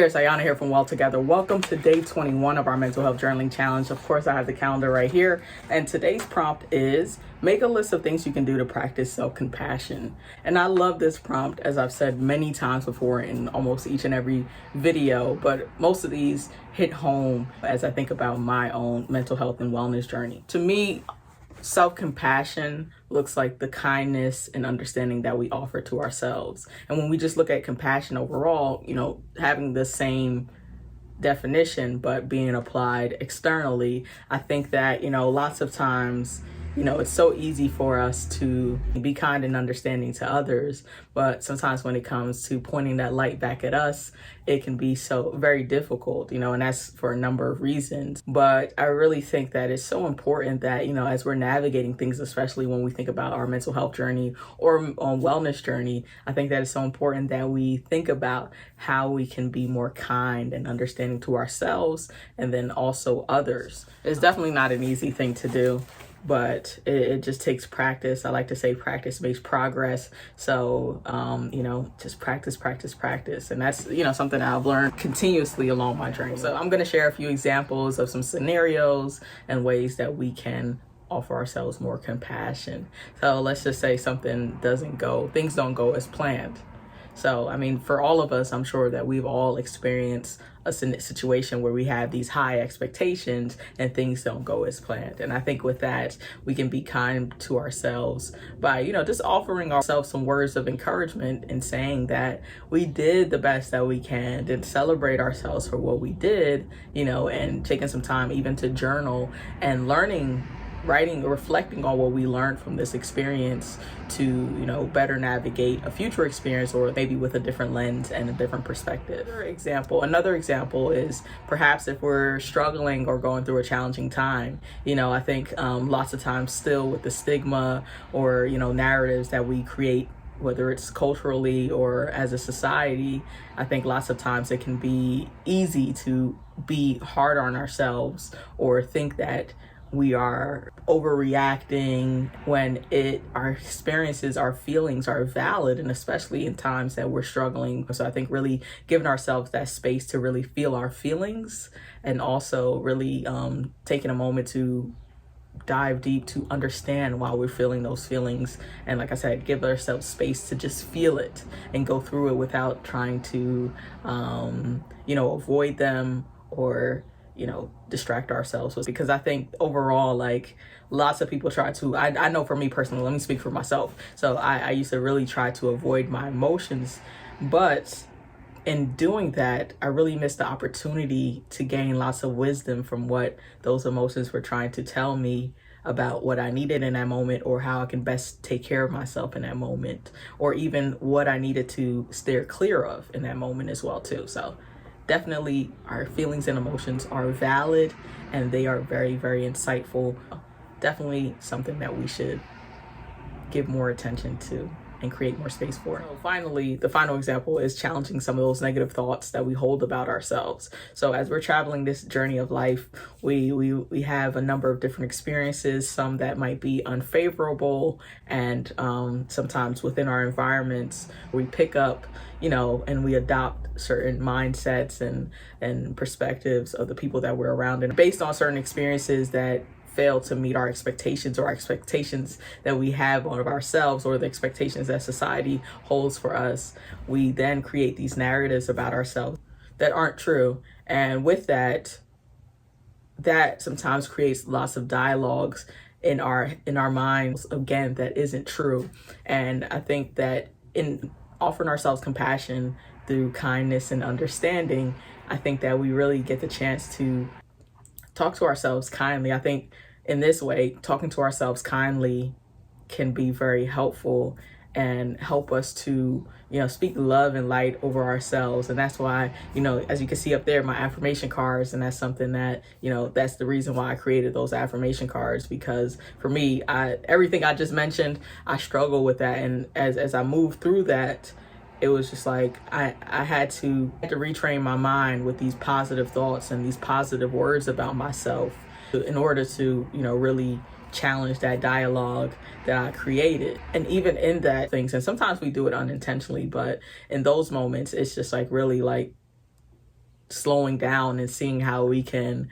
there, Sayana here from Well Together. Welcome to day 21 of our mental health journaling challenge. Of course, I have the calendar right here. And today's prompt is make a list of things you can do to practice self-compassion. And I love this prompt, as I've said many times before in almost each and every video, but most of these hit home as I think about my own mental health and wellness journey. To me, self-compassion looks like the kindness and understanding that we offer to ourselves. And when we just look at compassion overall, having the same definition but being applied externally, I think that, lots of times, it's so easy for us to be kind and understanding to others, but sometimes when it comes to pointing that light back at us, it can be so very difficult, and that's for a number of reasons. But I really think that it's so important that, as we're navigating things, especially when we think about our mental health journey or on wellness journey, I think that it's so important that we think about how we can be more kind and understanding to ourselves and then also others. It's definitely not an easy thing to do, but it just takes practice. I like to say practice makes progress. So, just practice. And that's, something I've learned continuously along my journey. So I'm going to share a few examples of some scenarios and ways that we can offer ourselves more compassion. So let's just say things don't go as planned. So, for all of us, I'm sure that we've all experienced a situation where we have these high expectations and things don't go as planned. And I think with that, we can be kind to ourselves by, just offering ourselves some words of encouragement and saying that we did the best that we can and celebrate ourselves for what we did, and taking some time even to journal and writing or reflecting on what we learned from this experience to, better navigate a future experience, or maybe with a different lens and a different perspective. Another example is perhaps if we're struggling or going through a challenging time. I think lots of times still with the stigma or, narratives that we create, whether it's culturally or as a society, I think lots of times it can be easy to be hard on ourselves or think that we are overreacting when our experiences, our feelings are valid, and especially in times that we're struggling. So I think really giving ourselves that space to really feel our feelings, and also really taking a moment to dive deep to understand why we're feeling those feelings. And like I said, give ourselves space to just feel it and go through it without trying to, avoid them or distract ourselves. Because I think overall, lots of people try to, I know for me personally, let me speak for myself. So I used to really try to avoid my emotions, but in doing that, I really missed the opportunity to gain lots of wisdom from what those emotions were trying to tell me about what I needed in that moment, or how I can best take care of myself in that moment, or even what I needed to steer clear of in that moment as well too. So definitely our feelings and emotions are valid, and they are very, very insightful. Definitely something that we should give more attention to and create more space for. So finally, the final example is challenging some of those negative thoughts that we hold about ourselves. So as we're traveling this journey of life, we have a number of different experiences, some that might be unfavorable, and sometimes within our environments, we pick up, and we adopt certain mindsets and perspectives of the people that we're around. And based on certain experiences that fail to meet our expectations, or our expectations that we have of ourselves, or the expectations that society holds for us, we then create these narratives about ourselves that aren't true. And with that sometimes creates lots of dialogues in our minds, again, that isn't true. And I think that in offering ourselves compassion through kindness and understanding, I think that we really get the chance to talk to ourselves kindly. I think in this way, talking to ourselves kindly can be very helpful and help us to, speak love and light over ourselves. And that's why, as you can see up there, my affirmation cards, and that's something that, that's the reason why I created those affirmation cards, because for me, everything I just mentioned, I struggle with that. And as I moved through that, it was just like I had to retrain my mind with these positive thoughts and these positive words about myself in order to, really challenge that dialogue that I created. And even in that and sometimes we do it unintentionally, but in those moments, it's just really slowing down and seeing how we can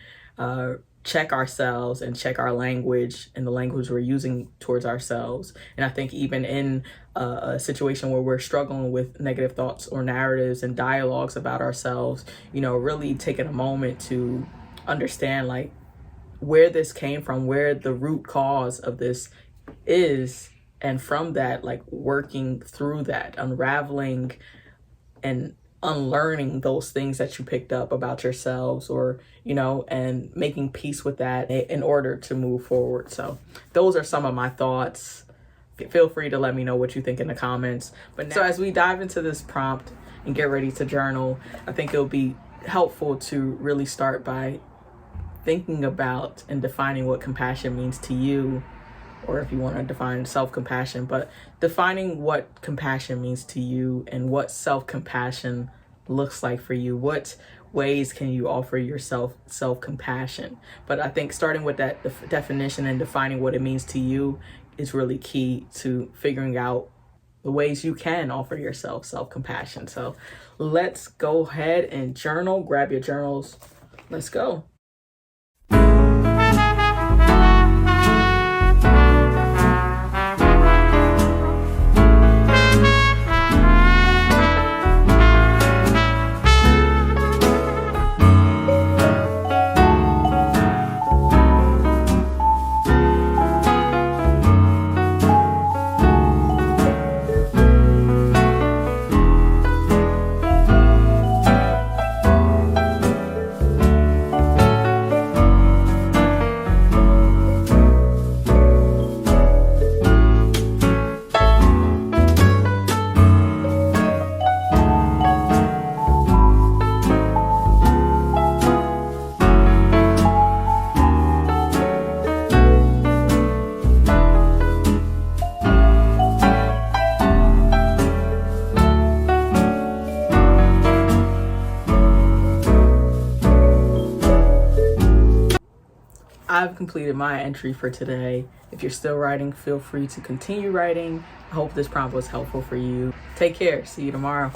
check ourselves and check our language and the language we're using towards ourselves. And I think even in a situation where we're struggling with negative thoughts or narratives and dialogues about ourselves, you know, really taking a moment to understand like where this came from, where the root cause of this is, and from that, like working through that, unraveling and unlearning those things that you picked up about yourselves, or, you know, and making peace with that in order to move forward. So those are some of my thoughts. Feel free to let me know what you think in the comments. But now, so as we dive into this prompt and get ready to journal, I think it'll be helpful to really start by thinking about and defining what compassion means to you, or if you want to define self-compassion, but defining what compassion means to you and what self-compassion looks like for you. What ways can you offer yourself self-compassion? But I think starting with that definition and defining what it means to you is really key to figuring out the ways you can offer yourself self-compassion. So let's go ahead and journal. Grab your journals. Let's go. I've completed my entry for today. If you're still writing, feel free to continue writing. I hope this prompt was helpful for you. Take care. See you tomorrow.